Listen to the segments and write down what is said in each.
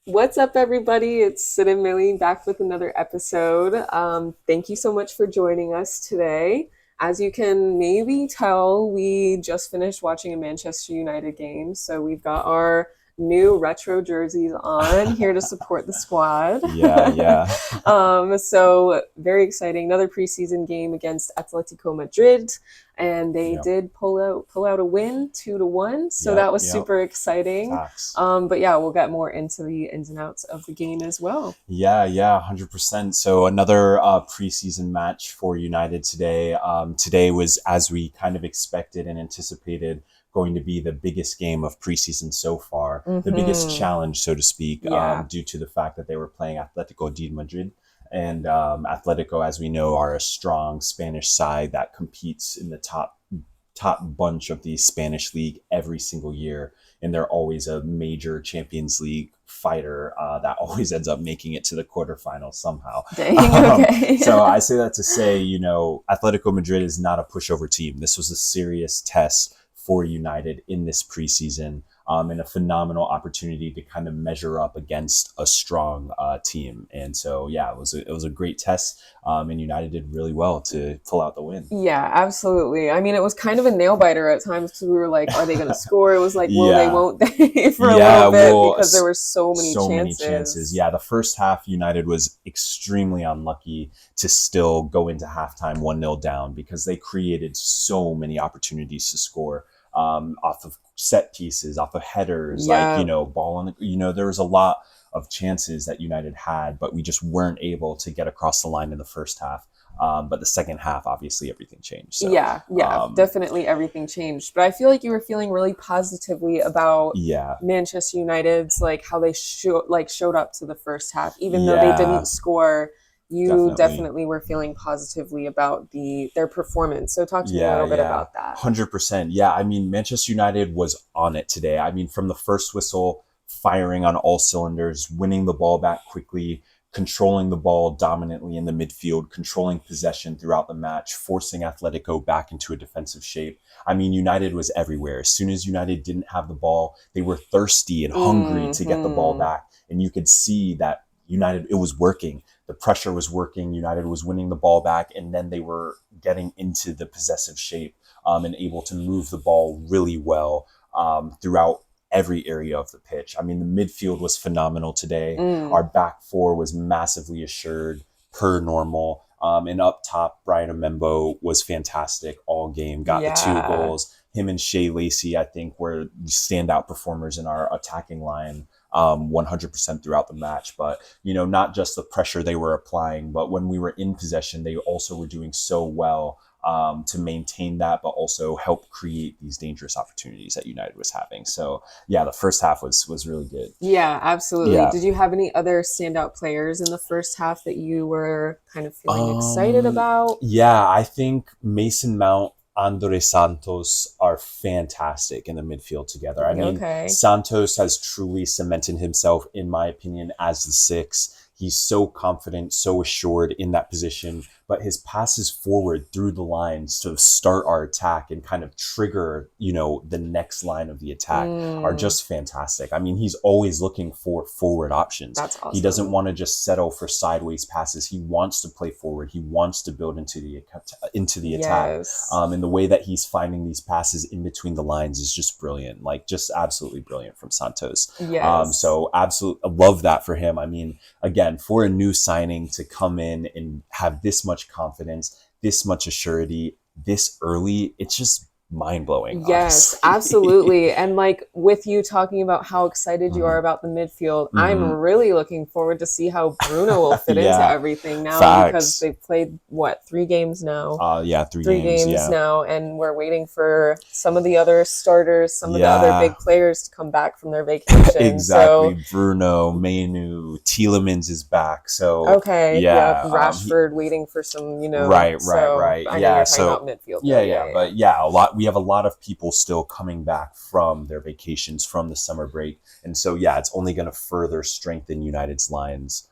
What's up, everybody? It's Sid and Millie back with another episode. Thank you so much for joining us today. As you can maybe tell, we just finished watching a Manchester United game, so we've got our new retro jerseys on here to support the squad. Yeah, yeah, So very exciting. Another preseason game against Atletico Madrid, and they yep, did pull out a win, 2-1. So yep, that was yep. super exciting. Facts. But yeah, we'll get more into the ins and outs of the game as well. Yeah, yeah, 100%. So another preseason match for United today. Today was, as we kind of expected and anticipated, going to be the biggest game of preseason so far, the biggest Mm-hmm. challenge, so to speak, Yeah. due to the fact that they were playing Atletico de Madrid. And Atletico, as we know, are a strong Spanish side that competes in the top bunch of the Spanish league every single year, and they're always a major Champions League fighter that always ends up making it to the quarterfinals somehow. Dang. Okay. So I say that to say, Atletico Madrid is not a pushover team. This was a serious test for United in this preseason, and a phenomenal opportunity to kind of measure up against a strong team. And so, yeah, it was a great test, and United did really well to pull out the win. Yeah, absolutely. I mean, it was kind of a nail biter at times because we were like, are they going to score? It was like, will they, Yeah, won't they for a yeah, little bit well, because there were so many so many chances. chances. Yeah, the first half, United was extremely unlucky to still go into halftime 1-0 down because they created so many opportunities to score, off of set pieces, off of headers, like, Yeah. ball on there was a lot of chances that United had, but we just weren't able to get across the line in the first half. But the second half, obviously, everything changed. So, Yeah, um, definitely everything changed. But I feel like you were feeling really positively about yeah, Manchester United's like how they showed up to the first half, even though they didn't yeah, score. You definitely. definitely were feeling positively about their performance. So talk to me a Yeah, little bit yeah. about that. 100%. Yeah, I mean, Manchester United was on it today. I mean, from the first whistle, firing on all cylinders, winning the ball back quickly, controlling the ball dominantly in the midfield, controlling possession throughout the match, forcing Atletico back into a defensive shape. I mean, United was everywhere. As soon as United didn't have the ball, they were thirsty and hungry to get the ball Hmm. back. And you could see that United, it was working. The pressure was working. United was winning the ball back, and then they were getting into the possessive shape, and able to move the ball really well, throughout every area of the pitch. I mean, the midfield was phenomenal today. Our Mm. back four was massively assured per normal. And up top, Brian Omembo was fantastic all game, got the two Yeah. goals. Him and Shea Lacey, I think, were standout performers in our attacking line, 100% throughout the match. But, not just the pressure they were applying, but when we were in possession, they also were doing so well, to maintain that, but also help create these dangerous opportunities that United was having. So, yeah, the first half was really good. Yeah, absolutely. Yeah. Did you have any other standout players in the first half that you were kind of feeling excited Um, about? yeah, I think Mason Mount, Andre Santos are fantastic in the midfield together. I mean, Okay. Santos has truly cemented himself, in my opinion, as the six. He's so confident, so assured in that position, but his passes forward through the lines to start our attack and kind of trigger, the next line of the attack are Mm, just fantastic. I mean, he's always looking for forward options. that's He doesn't awesome. want to just settle for sideways passes. He wants to play forward. He wants to build into the attack. Yes. And the way that he's finding these passes in between the lines is just brilliant. Like, just absolutely brilliant from Santos. Yes. So absolutely love that for him. I mean, again, for a new signing to come in and have this much confidence, this much assurity, this early, it's just mind blowing, Yes, honestly. absolutely. And like with you talking about how excited you are hmm about the midfield, I'm hmm really looking forward to see how Bruno will fit into Yeah, everything now because facts. they've played what, 3 games now? Yeah, three Three games. games Yeah. now, and we're waiting for some of the other starters, some of the other Yeah, big players to come back from their vacation. exactly. So, Bruno, Mainu, Tielemans is back. So, okay, yep, yeah, Rashford waiting for some, right, right, so right. I know Yeah. you're talking about So, midfield though. yeah, Yeah, yeah. yeah, But yeah, we have a lot of people still coming back from their vacations from the summer break. And so, yeah, it's only going to further strengthen United's lines,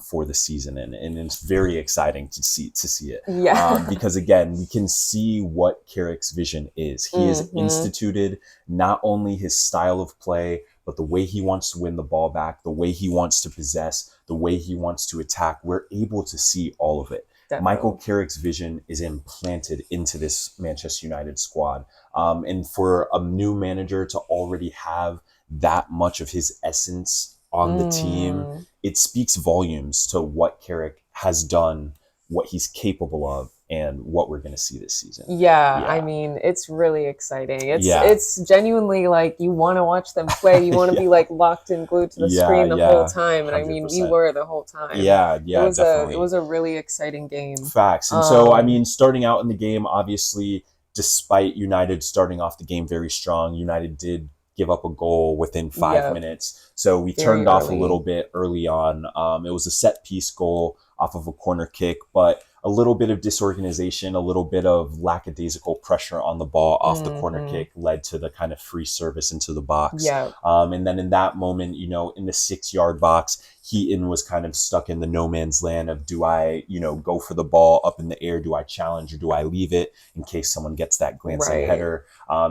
for the season. And it's very exciting to see it. yeah. Yeah. Because again, we can see what Carrick's vision is. He has Hmm. instituted not only his style of play, but the way he wants to win the ball back, the way he wants to possess, the way he wants to attack, we're able to see all of it. Definitely. Michael Carrick's vision is implanted into this Manchester United squad. And for a new manager to already have that much of his essence on the team, it speaks volumes to what Carrick has done, what he's capable of, and what we're going to see this season. Yeah, I mean, it's really exciting. It's genuinely like you want to watch them play. You want to be like locked and glued to the screen the whole time. And 100%. I mean, we were the whole time. Yeah, definitely. It was a really exciting game. Facts. And so, I mean, starting out in the game, obviously, despite United starting off the game very strong, United did give up a goal within 5 minutes. So we turned off a little bit early on. It was a set piece goal off of a corner kick, but a little bit of disorganization, a little bit of lackadaisical pressure on the ball off the corner kick led to the kind of free service into the box. And then in that moment, you know, in the 6-yard box, Heaton was kind of stuck in the no man's land of, do I, you know, go for the ball up in the air? Do I challenge or do I leave it in case someone gets that glancing header?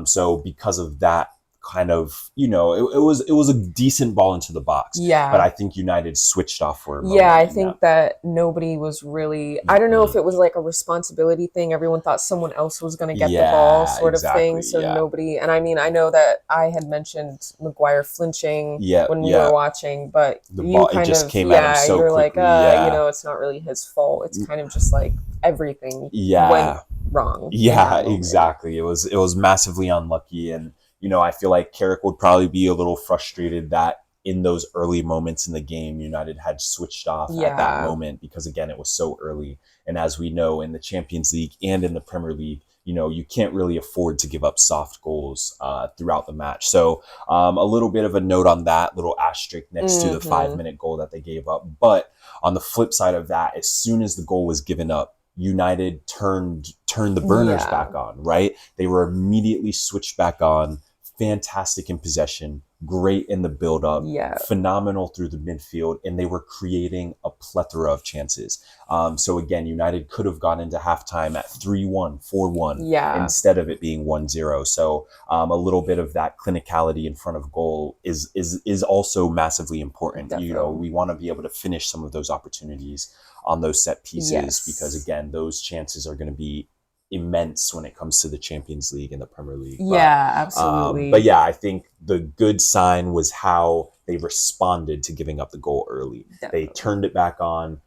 So because of that, kind of, you know, it was a decent ball into the box. But I think United switched off for a moment. I think that nobody was really, I don't know if it was like a responsibility thing. Everyone thought someone else was going to get the ball sort of thing. So nobody, and I mean, I know that I had mentioned Maguire flinching when we were watching, but the ball it just came at him so you were quickly. like, you know, it's not really his fault. It's kind of just like everything went wrong. Exactly. It was massively unlucky. And you know, I feel like Carrick would probably be a little frustrated that in those early moments in the game, United had switched off at that moment because, again, it was so early. And as we know, in the Champions League and in the Premier League, you know, you can't really afford to give up soft goals throughout the match. So a little bit of a note on that, little asterisk next to the 5-minute goal that they gave up. But on the flip side of that, as soon as the goal was given up, United turned the burners back on, right? They were immediately switched back on. Fantastic in possession, great in the build-up, phenomenal through the midfield, and they were creating a plethora of chances. So again, United could have gone into halftime at 3-1, 4-1, instead of it being 1-0. So a little bit of that clinicality in front of goal is also massively important. Definitely. You know, we want to be able to finish some of those opportunities on those set pieces because, again, those chances are going to be immense when it comes to the Champions League and the Premier League. Absolutely. But yeah, I think the good sign was how they responded to giving up the goal early. Definitely. They turned it back on,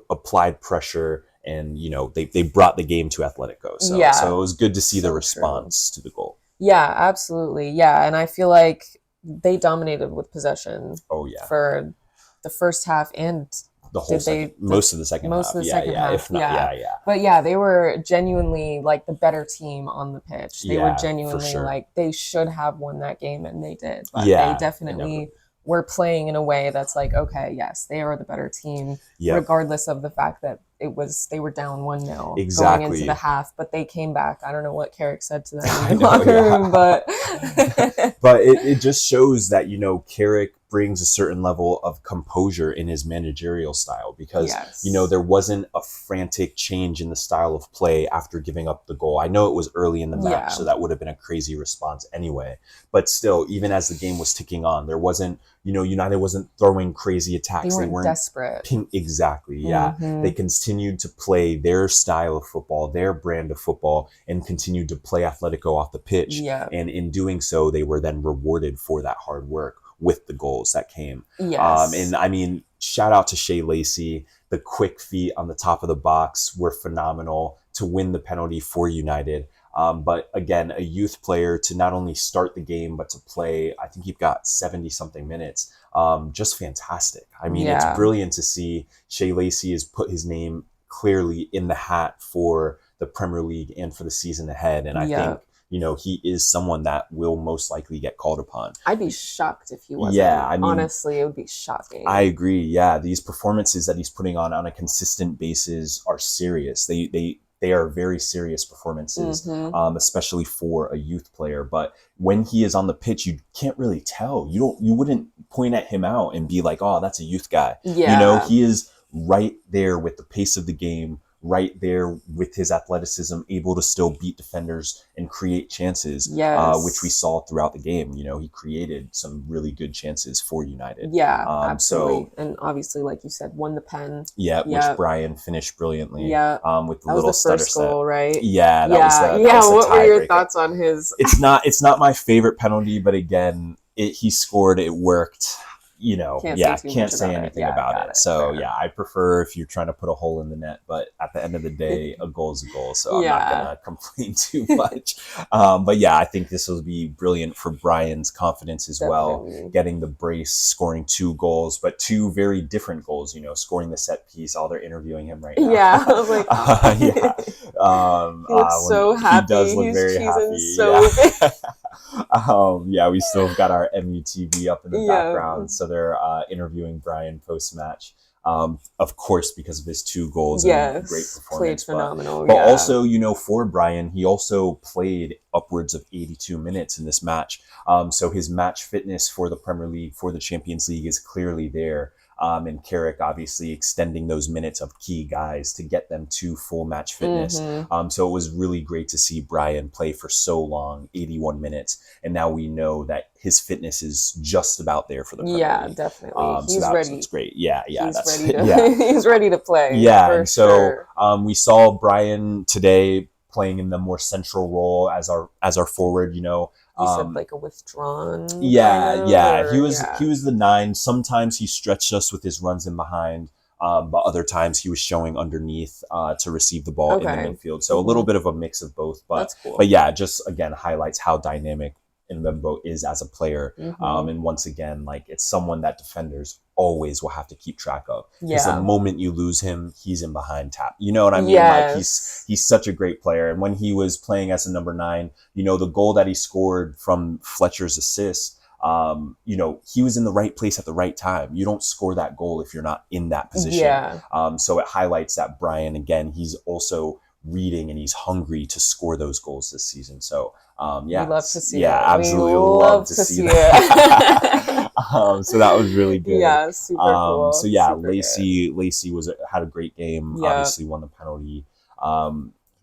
applied pressure, and you know they brought the game to Atletico. So it was good to see the response to the goal. Yeah, absolutely. Yeah, and I feel like they dominated with possession. For the first half and the whole most of the second half. If not, But yeah, they were genuinely like the better team on the pitch. They were genuinely like they should have won that game, and they did. But they definitely were playing in a way that's like, okay, yes, they are the better team, regardless of the fact that they were down 1-0 going into the half, but they came back. I don't know what Carrick said to them in the locker room, but but it just shows that, you know, Carrick brings a certain level of composure in his managerial style because, you know, there wasn't a frantic change in the style of play after giving up the goal. I know it was early in the match, so that would have been a crazy response anyway. But still, even as the game was ticking on, there wasn't, you know, United wasn't throwing crazy attacks. They weren't desperate. Exactly, They continued to play their style of football, their brand of football, and continued to play Atletico off the pitch. And in doing so, they were then rewarded for that hard work with the goals that came. And I mean, shout out to Shea Lacey. The quick feet on the top of the box were phenomenal to win the penalty for United. But again, a youth player to not only start the game, but to play, I think you've got 70 something minutes. Just fantastic. I mean, it's brilliant to see Shea Lacey has put his name clearly in the hat for the Premier League and for the season ahead. And I think, you know, he is someone that will most likely get called upon. I'd be shocked if he wasn't. I mean, honestly, it would be shocking. I agree. Yeah, these performances that he's putting on a consistent basis are serious. They are very serious performances, especially for a youth player. But when he is on the pitch, you can't really tell. You wouldn't point at him out and be like, "Oh, that's a youth guy." You know, he is right there with the pace of the game, right there with his athleticism, able to still beat defenders and create chances, Yes. which we saw throughout the game. You know, he created some really good chances for United. Yeah, absolutely. And obviously, like you said, won the pen. Yeah, Yep. which Brian finished brilliantly. Yeah. With the That little was the stutter first goal, set. right? Yeah, that was the What were your tiebreaker. thoughts on his? It's not my favorite penalty, but again, he scored, it worked. You know, can't say anything about it. So fair. yeah, I prefer if you're trying to put a hole in the net, but at the end of the day, a goal is a goal. So I'm not gonna complain too much. But yeah, I think this will be brilliant for Brian's confidence as well, getting the brace, scoring 2 goals, but 2 very different goals. You know, scoring the set piece. Oh, they're interviewing him right now. Yeah, I was like, yeah. He looks so happy. He does look very happy. Yeah, we still have got our MUTV up in the background, so they're interviewing Brian post-match. Of course, because of his 2 goals and great performance. Played phenomenal. But also, you know, for Brian, he also played upwards of 82 minutes in this match. So his match fitness for the Premier League, for the Champions League is clearly there. And Carrick obviously extending those minutes of key guys to get them to full match fitness. So it was really great to see Brian play for so long, 81 minutes. And now we know that his fitness is just about there for the Premier League. Definitely. He's ready. It's great. Yeah. He's ready to play. Yeah. And so we saw Brian today playing in the more central role as our forward, you know. You said like a withdrawn. He was the 9. Sometimes he stretched us with his runs in behind, but other times he was showing underneath to receive the ball in the midfield. So a little bit of a mix of both, but that's cool. But yeah, just again highlights how dynamic Mbembo is as a player. And once again, like, it's someone that defenders always will have to keep track of, because the moment you lose him, he's in behind tap. You know what I mean? Like, he's such a great player. And when he was playing as a number 9, you know, the goal that he scored from Fletcher's assist, you know, he was in the right place at the right time. You don't score that goal if you're not in that position. So it highlights that Brian, again, he's also reading and he's hungry to score those goals this season. So we love to see it. Yeah, absolutely love to see that. So that was really good. Yeah, super cool. So yeah, super Lacey had a great game. Obviously won the penalty.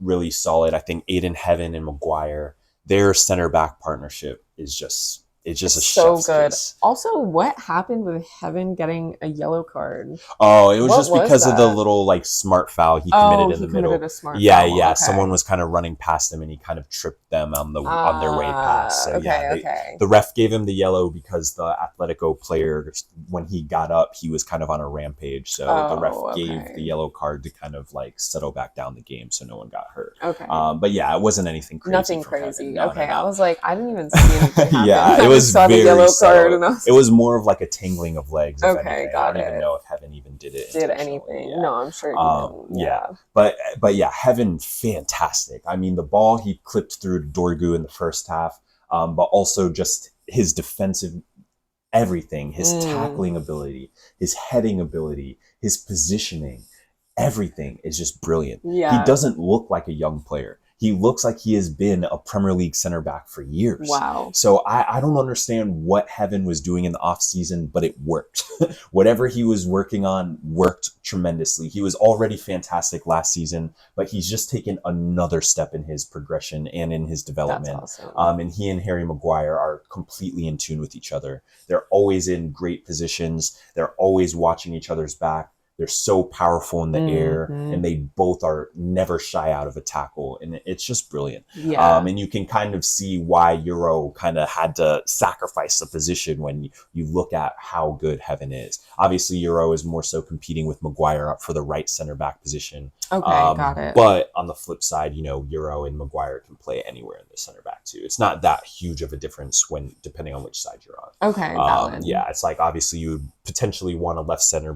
Really solid. I think Aiden Heaven and Maguire, their center back partnership is just a so chef's good. kiss. Also, what happened with Heaven getting a yellow card? Oh, it was just because of the little like smart foul he committed in the middle. A smart foul. Yeah. Someone was kind of running past him and he kind of tripped them on their way past. So the ref gave him the yellow because the Atletico player, when he got up, he was kind of on a rampage. So the ref gave the yellow card to kind of like settle back down the game so no one got hurt. But yeah, it wasn't anything crazy. Nothing crazy. No, I was like, I didn't even see anything happen. It was saw the yellow card, and it was more of like a tingling of legs. Got it. I don't even know if Heaven even did it. Did anything? No, I'm sure. But yeah, Heaven, fantastic. I mean, the ball he clipped through Dorgu in the first half, but also just his defensive everything, his tackling ability, his heading ability, his positioning, everything is just brilliant. He doesn't look like a young player. He looks like he has been a Premier League center back for years. Wow. So I don't understand what Heaven was doing in the off season, but it worked. Whatever he was working on worked tremendously. He was already fantastic last season, but he's just taken another step in his progression and in his development. That's awesome. And he and Harry Maguire are completely in tune with each other. They're always in great positions. They're always watching each other's back. They're so powerful in the air, and they both are never shy out of a tackle, and it's just brilliant. And you can kind of see why Euro kind of had to sacrifice the position when you look at how good Heaven is. Obviously, Euro is more so competing with Maguire up for the right center back position. Got it. But on the flip side, you know, Euro and Maguire can play anywhere in the center back too. It's not that huge of a difference depending on which side you're on. Valid. Yeah, it's like obviously you would potentially want a left center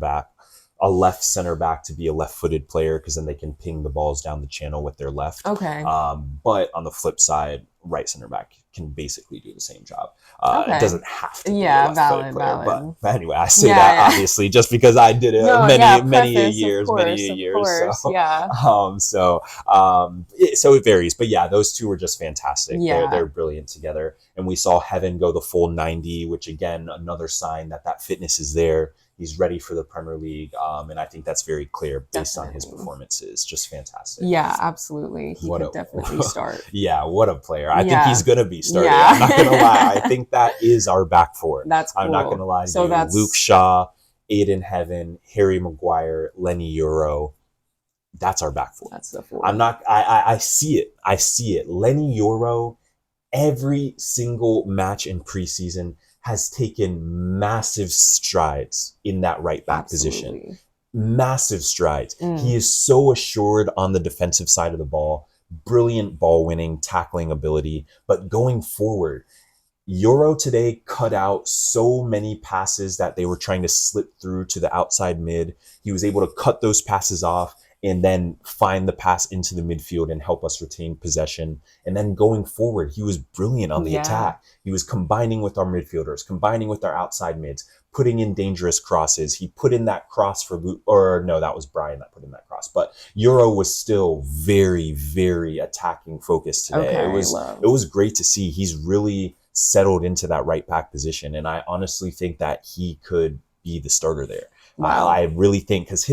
back to be a left-footed player, because then they can ping the balls down the channel with their left. But on the flip side, right center back can basically do the same job. It doesn't have to be a left-footed player. But anyway, I say that obviously just because I did it many years. So it varies. But yeah, those two are just fantastic. They're brilliant together. and we saw Heaven go the full 90, which again, another sign that fitness is there. He's ready for the Premier League, and I think that's very clear based on his performances. Just fantastic. Yeah, absolutely. He could definitely start. Yeah, what a player. I think he's going to be starting. Yeah. I'm not going to lie. I think that is our back four. That's cool. I'm not going to lie to you. That's Luke Shaw, Aiden Heaven, Harry Maguire, Lenny Euro. That's our back four. That's the four. I see it. I see it. Lenny Euro, every single match in preseason, has taken massive strides in that right back position. Massive strides. He is so assured on the defensive side of the ball. Brilliant ball winning, tackling ability. But going forward, Euro today cut out so many passes that they were trying to slip through to the outside mid. He was able to cut those passes off and then find the pass into the midfield and help us retain possession. And then going forward, he was brilliant on the attack. He was combining with our midfielders, combining with our outside mids, putting in dangerous crosses. He put in that cross for Luke, or no, that was Brian that put in that cross. But Euro was still very, very attacking focused today. It was great to see. He's really settled into that right back position. And I honestly think that he could be the starter there. Wow. I really think, because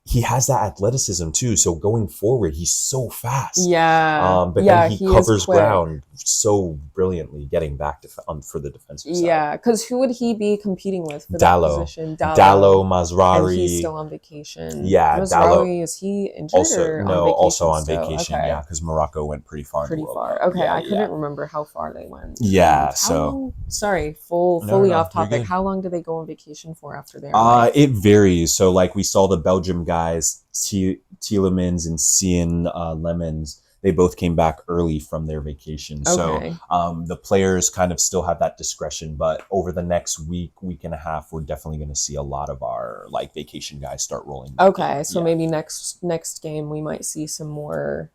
he has that athleticism too. So going forward, he's so fast. Yeah. But then he covers ground so brilliantly, getting back for the defensive side. Yeah, because who would he be competing with for that position? Dallo, Mazraoui. And he's still on vacation. Yeah, Mazraoui, is he injured also on still? vacation. Okay. Yeah, because Morocco went pretty far. Okay, I couldn't remember how far they went. Yeah, fully off topic. How long do they go on vacation for after their It varies. So like we saw the Belgium guys, Tielemans and Cian Lemons, they both came back early from their vacation. Okay. So the players kind of still have that discretion, but over the next week and a half, we're definitely going to see a lot of our like vacation guys start rolling. Okay, so maybe next game we might see some more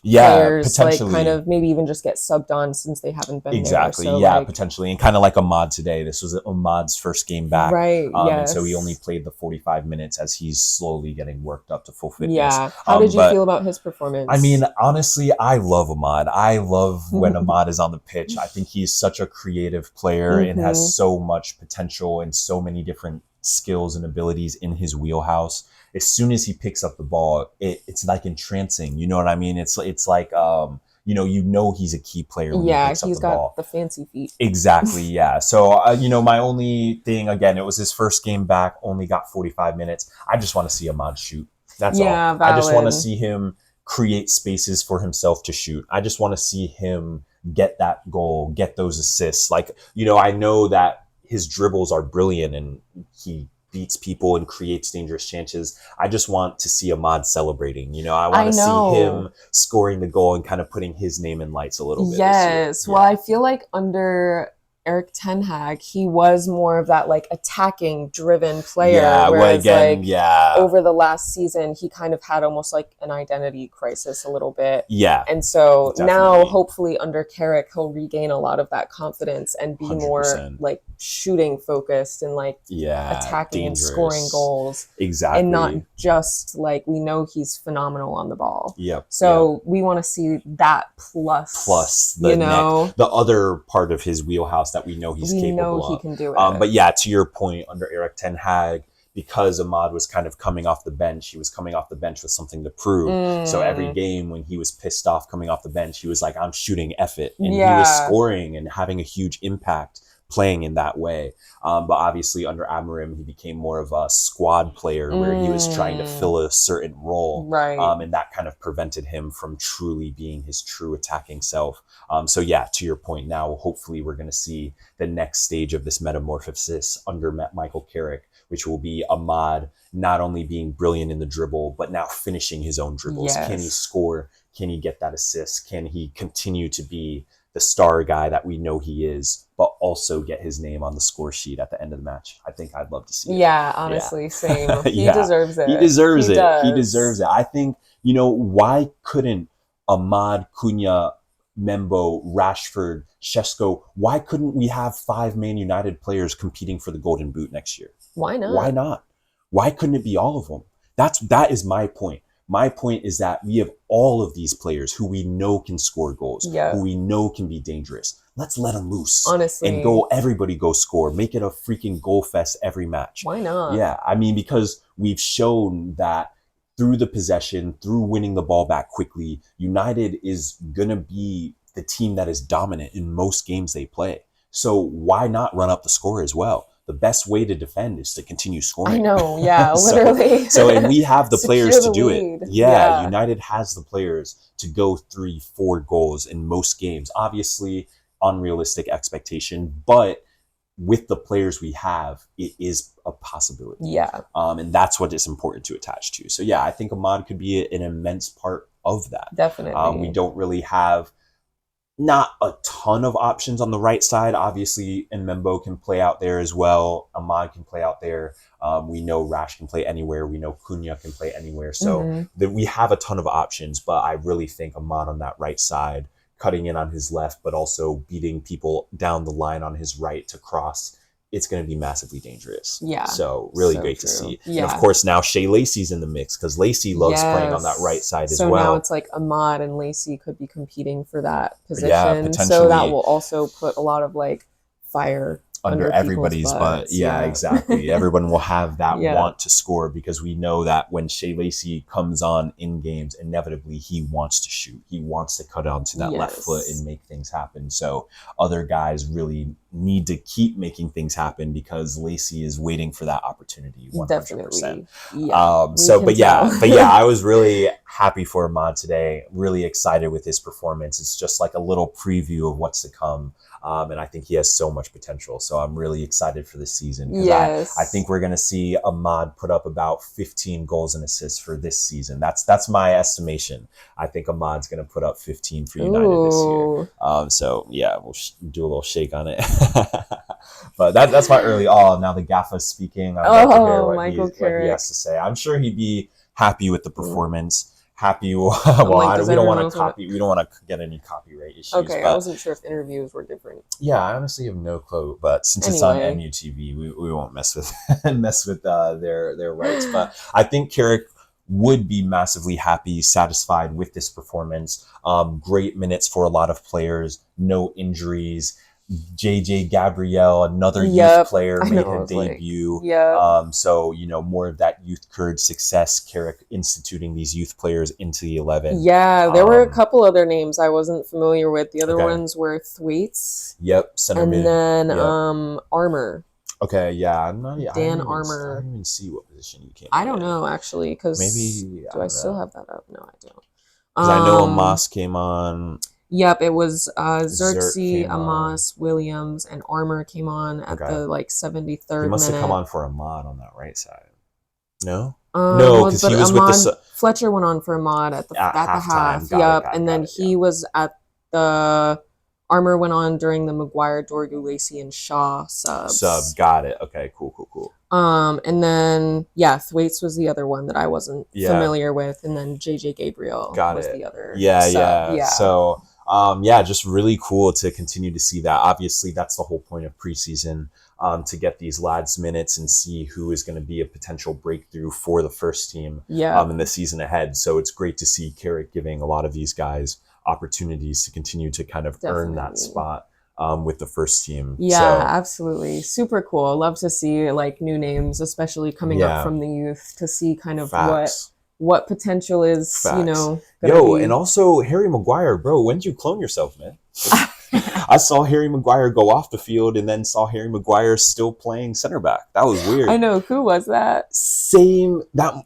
players, potentially, like kind of maybe even just get subbed on since they haven't been there. So potentially, and kind of like Ahmad today. This was Ahmad's first game back, right? And so he only played the 45 minutes as he's slowly getting worked up to full fitness. Yeah. How did you feel about his performance? I mean, honestly, I love Ahmad. I love when Ahmad is on the pitch. I think he's such a creative player and has so much potential and so many different skills and abilities in his wheelhouse. As soon as he picks up the ball, it's like entrancing. You know what I mean? It's like he's a key player when he picks up the ball. He's got the fancy feet. Exactly, yeah. So my only thing, again, it was his first game back, only got 45 minutes. I just want to see Ahmad shoot. That's all. Valid. I just want to see him create spaces for himself to shoot. I just want to see him get that goal, get those assists. Like, I know that his dribbles are brilliant and he beats people and creates dangerous chances. I just want to see Ahmad celebrating. I want to see him scoring the goal and kind of putting his name in lights a little bit. Yes. Well, I feel like under Erik ten Hag, he was more of that like attacking driven player. Yeah, whereas over the last season, he kind of had almost like an identity crisis a little bit. Yeah. And so now hopefully under Carrick, he'll regain a lot of that confidence and be 100%. More like shooting focused and like attacking dangerous. And scoring goals. Exactly. And not just like, we know he's phenomenal on the ball. Yep. So we want to see that plus the other part of his wheelhouse that we know he's capable of. He can do it. But yeah, to your point, under Erik ten Hag, because Ahmad was kind of coming off the bench, he was coming off the bench with something to prove. So every game when he was pissed off coming off the bench, he was like, I'm shooting F it. And he was scoring and having a huge impact playing in that way. But obviously under Amorim, he became more of a squad player where he was trying to fill a certain role. Right. And that kind of prevented him from truly being his true attacking self. So yeah, to your point, now hopefully we're going to see the next stage of this metamorphosis under Michael Carrick, which will be Ahmad not only being brilliant in the dribble, but now finishing his own dribbles. Yes. Can he score? Can he get that assist? Can he continue to be the star guy that we know he is, but also get his name on the score sheet at the end of the match? I think I'd love to see it. Yeah, honestly, same. He deserves it. He deserves it. He deserves it. I think, why couldn't Ahmad, Cunha, Membo, Rashford, Šeško, why couldn't we have 5 Man United players competing for the Golden Boot next year? Why not? Why not? Why couldn't it be all of them? That is my point. My point is that we have all of these players who we know can score goals, who we know can be dangerous. let's let him loose. Honestly. And everybody go score. Make it a freaking goal fest every match. Why not? Yeah, I mean, because we've shown that through the possession, through winning the ball back quickly, United is going to be the team that is dominant in most games they play. So why not run up the score as well? The best way to defend is to continue scoring. I know, yeah, literally. And we have the players to do lead. it. Yeah, United has the players to go 3-4 goals in most games. Obviously, unrealistic expectation, but with the players we have, it is a possibility. Yeah. And that's what is important to attach to. So yeah, I think Ahmad could be an immense part of that. Definitely. We don't really have not a ton of options on the right side. Obviously, Mbembo can play out there as well. Ahmad can play out there. We know Rash can play anywhere. We know Cunha can play anywhere. So we have a ton of options, but I really think Ahmad on that right side, cutting in on his left, but also beating people down the line on his right to cross, it's going to be massively dangerous. Yeah. So really great to see. Yeah. And of course, now Shea Lacey's in the mix because Lacey loves playing on that right side as well. So now it's like Ahmad and Lacey could be competing for that position. Yeah, potentially. So that will also put a lot of like fire under everybody's butt. Yeah, exactly. Everyone will have that want to score because we know that when Shea Lacey comes on in games, inevitably he wants to shoot. He wants to cut onto that left foot and make things happen. So other guys really need to keep making things happen because Lacey is waiting for that opportunity 100%. Definitely. Yeah. I was really happy for Ahmad today. Really excited with his performance. It's just like a little preview of what's to come. And I think he has so much potential. So I'm really excited for this season. I think we're going to see Ahmad put up about 15 goals and assists for this season. That's my estimation. I think Ahmad's going to put up 15 for United this year. So yeah, we'll do a little shake on it. But that's my early now the Gaffa's speaking. I'd love to hear what he has to say. I'm sure he'd be happy with the performance. Happy. We don't want to get any copyright issues. Okay, I wasn't sure if interviews were different. Yeah, I honestly have no clue. But since it's on MUTV, we won't mess with their rights. But I think Carrick would be massively happy, satisfied with this performance. Great minutes for a lot of players. No injuries. JJ Gabriel, another youth player, made her debut. So, more of that youth courage success, Carrick instituting these youth players into the 11. Yeah, there were a couple other names I wasn't familiar with. The other ones were Thwaites. Center mid. And then Armour. Okay, yeah. Dan Armour. I didn't even see what position you came in. I don't know, actually, because maybe... Do I still have that up? No, I don't. Because I know Amos came on... Yep, it was Xerxes, Amos, Williams, and Armour came on at the 73rd minute. He must have come on for Ahmad on that right side. No? No, because he was Ahmad, with the... Fletcher went on for Ahmad at the half. And then he was at the... Armour went on during the Maguire, Dorgu, Lacey, and Shaw subs. Got it. Okay, cool. And then, Thwaites was the other one that I wasn't familiar with. And then JJ Gabriel was the other sub. So... just really cool to continue to see that. Obviously, that's the whole point of preseason, to get these lads minutes and see who is going to be a potential breakthrough for the first team in the season ahead. So it's great to see Carrick giving a lot of these guys opportunities to continue to kind of earn that spot with the first team. Absolutely. Super cool. Love to see new names, especially coming up from the youth, to see kind of what potential is, and also Harry Maguire, bro, when did you clone yourself, man? I saw Harry Maguire go off the field and then saw Harry Maguire still playing center back. That was weird. I know. Who was that? Same. That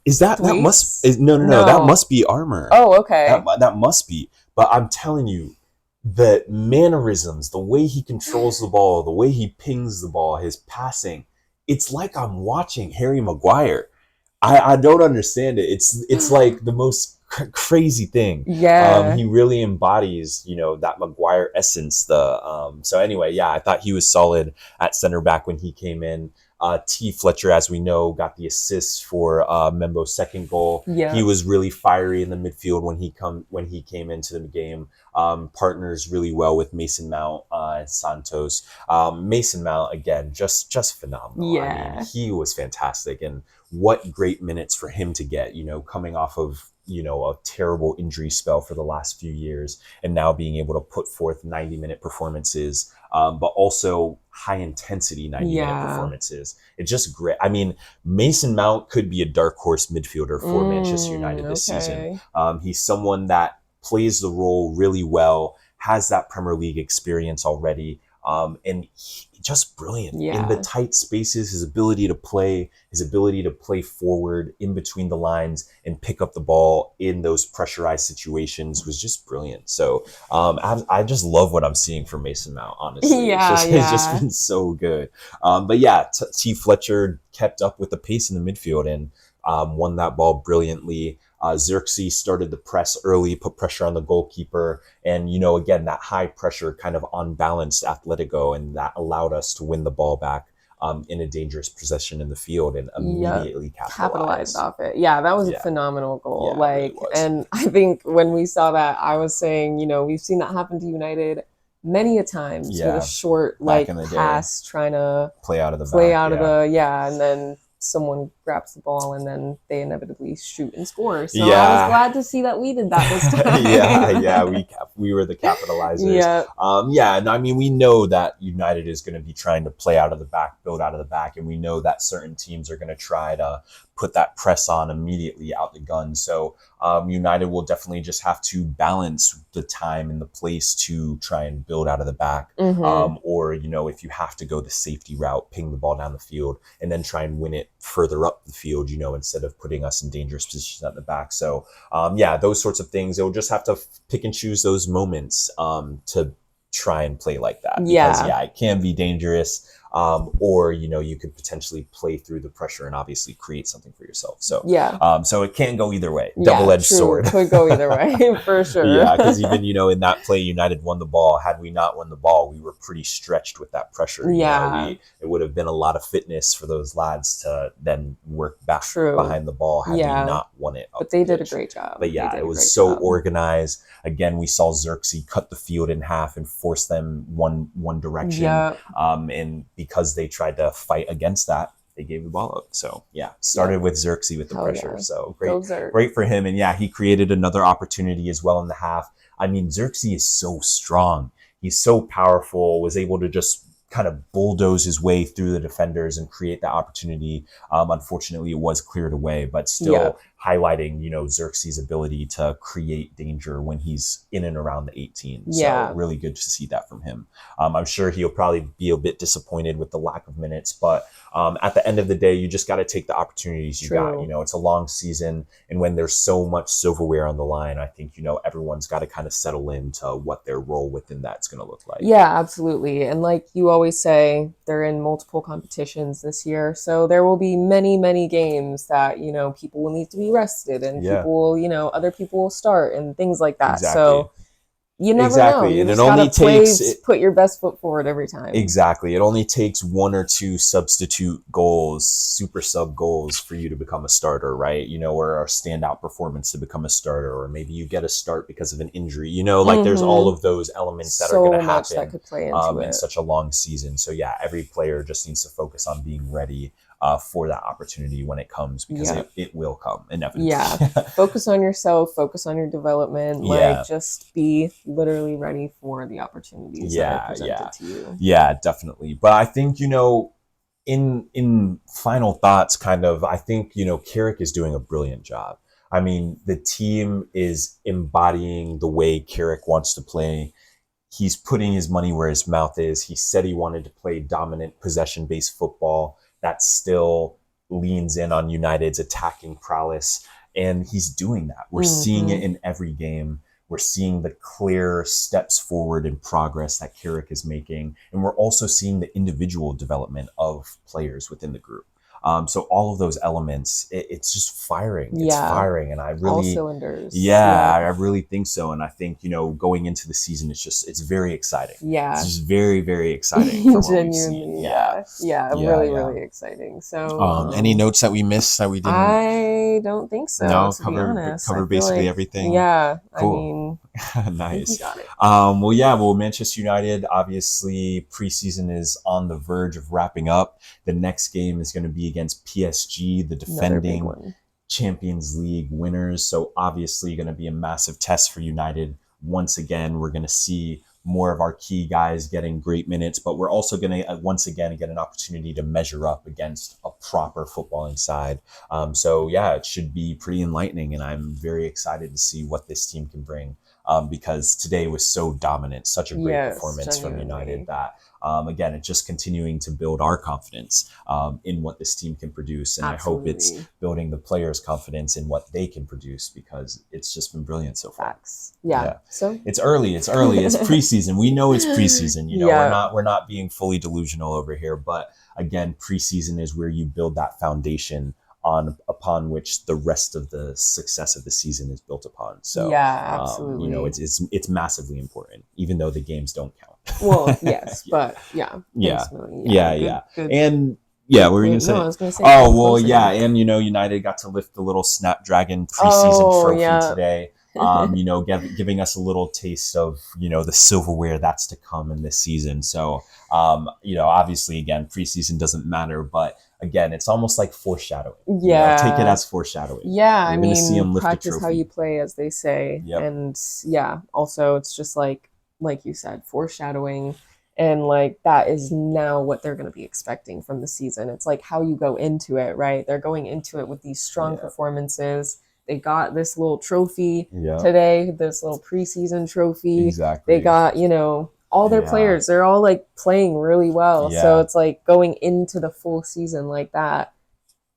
must be Armour. Oh, okay. That must be. But I'm telling you, the mannerisms, the way he controls the ball, the way he pings the ball, his passing, it's like I'm watching Harry Maguire. I don't understand it. It's like the most crazy thing. He really embodies, that Maguire essence. So anyway, I thought he was solid at center back when he came in. T. Fletcher, as we know, got the assist for Membo's second goal. Yeah. He was really fiery in the midfield when he came into the game. Partners really well with Mason Mount and Santos. Mason Mount, again, just phenomenal. Yeah. I mean, he was fantastic, and what great minutes for him to get, coming off of a terrible injury spell for the last few years, and now being able to put forth 90-minute performances, but also high intensity 90-minute performances. It's just great. I mean, Mason Mount could be a dark horse midfielder for Manchester United this season. He's someone that plays the role really well, has that Premier League experience already, and just brilliant in the tight spaces. His ability to play forward in between the lines and pick up the ball in those pressurized situations was just brilliant. So I just love what I'm seeing from Mason Mount, honestly. It's just been so good. But yeah, T. Fletcher kept up with the pace in the midfield and won that ball brilliantly. Xerxes started the press early, put pressure on the goalkeeper, and again, that high pressure kind of unbalanced Atletico, and that allowed us to win the ball back in a dangerous possession in the field and immediately capitalized off it. Yeah, that was a phenomenal goal. Really, and I think when we saw that, I was saying, we've seen that happen to United many a times with a short pass trying to play out of the and then someone grabs the ball and then they inevitably shoot and score. So I was glad to see that we did that this time. We were the capitalizers. And I mean, we know that United is going to be trying to play out of the back, build out of the back, and we know that certain teams are going to try to put that press on immediately out the gun. So United will definitely just have to balance the time and the place to try and build out of the back. Or, if you have to go the safety route, ping the ball down the field and then try and win it further up the field, instead of putting us in dangerous positions at the back. So, those sorts of things, they'll just have to pick and choose those moments to try and play like that. Because, it can be dangerous. Or, you could potentially play through the pressure and obviously create something for yourself. So, so it can go either way. Double-edged sword. Could go either way, for sure. Because even, in that play, United won the ball. Had we not won the ball, we were pretty stretched with that pressure. It would have been a lot of fitness for those lads to then work back behind the ball had we not won it. But they did a great job. But it was so organized. Again, we saw Xerxes cut the field in half and force them one direction. And because they tried to fight against that, they gave the ball up. So started with Xerxes with the pressure. So great for him. And he created another opportunity as well in the half. I mean, Xerxes is so strong. He's so powerful, was able to just kind of bulldoze his way through the defenders and create that opportunity. Unfortunately, it was cleared away, but still highlighting, Xerxes' ability to create danger when he's in and around the 18. So really good to see that from him. I'm sure he'll probably be a bit disappointed with the lack of minutes, but at the end of the day, you just got to take the opportunities you got. It's a long season, and when there's so much silverware on the line, I think, everyone's got to kind of settle into what their role within that's going to look like. Yeah, absolutely. And like you always say, they're in multiple competitions this year, so there will be many, many games that, people will need to be rested and people will, other people will start and things like that. So you never know. You and it just only takes put your best foot forward every time. Exactly. It only takes one or two substitute goals, super sub goals for you to become a starter, right? Or a standout performance to become a starter, or maybe you get a start because of an injury. There's all of those elements that are going to happen that could play into in such a long season. So every player just needs to focus on being ready for that opportunity when it comes, because it will come inevitably. Focus on yourself, focus on your development, just be literally ready for the opportunities that are presented to you. Definitely. But I think, in final thoughts, kind of, I think, Carrick is doing a brilliant job. I mean, the team is embodying the way Carrick wants to play. He's putting his money where his mouth is. He said he wanted to play dominant possession-based football that still leans in on United's attacking prowess. And he's doing that. We're seeing it in every game. We're seeing the clear steps forward in progress that Carrick is making. And we're also seeing the individual development of players within the group. So all of those elements, it's just firing. It's Yeah. firing. And I All really, cylinders. yeah, I really think so. And I think, going into the season, it's very exciting. Yeah. It's just very, very exciting from what we've seen. Genuinely, Yeah. yeah, Yeah, really, yeah. really exciting. So, Any notes that we missed that we didn't? I don't think so. No, To be honest, I cover feel basically like, everything. Yeah, Cool. I mean, I think Nice. you got it. Well, Manchester United, obviously preseason is on the verge of wrapping up. The next game is going to be against PSG, the Another big defending one. Champions League winners. So obviously going to be a massive test for United. Once again, we're going to see more of our key guys getting great minutes, but we're also going to once again get an opportunity to measure up against a proper footballing side. So yeah, it should be pretty enlightening, and I'm very excited to see what this team can bring. Because today was so dominant, such a great performance from United that, again, it's just continuing to build our confidence in what this team can produce. And Absolutely. I hope it's building the players' confidence in what they can produce, because it's just been brilliant so far. Facts. Yeah. So it's early. It's preseason. We know it's preseason. We're not being fully delusional over here. But again, preseason is where you build that foundation upon which the rest of the success of the season is built upon. So yeah, absolutely. It's massively important, even though the games don't count. Well, yes, but yeah. Yeah. Good. And yeah, what were you gonna say? No, I was gonna say. Oh well, yeah, and United got to lift the little Snapdragon preseason trophy today. Giving us a little taste of the silverware that's to come in this season. So obviously, again, preseason doesn't matter, but again, it's almost like foreshadowing. Yeah, take it as foreshadowing. Yeah, We're gonna see him lift practice a trophy. how you play, as they say. Yep. And yeah, also it's just like you said, foreshadowing. And like that is now what they're going to be expecting from the season. It's like how you go into it, right? They're going into it with these strong performances. They got this little trophy today, this little preseason trophy. Exactly. They got, all their players, they're all like playing really well. Yeah. So it's like going into the full season like that,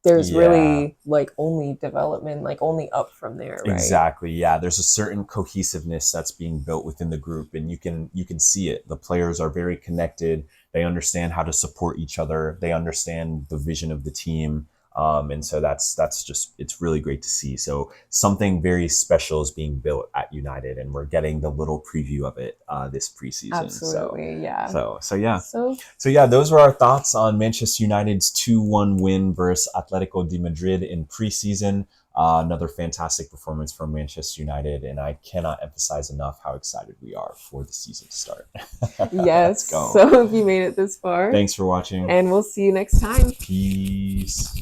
there's really like only development, like only up from there, right? Exactly. Yeah. There's a certain cohesiveness that's being built within the group, and you can see it. The players are very connected. They understand how to support each other. They understand the vision of the team. And so that's just, it's really great to see. So something very special is being built at United, and we're getting the little preview of it this preseason. Absolutely, yeah. So yeah, those were our thoughts on Manchester United's 2-1 win versus Atlético de Madrid in preseason. Another fantastic performance from Manchester United, and I cannot emphasize enough how excited we are for the season to start. Yes. Let's go. So if you made it this far, thanks for watching, and we'll see you next time. Peace.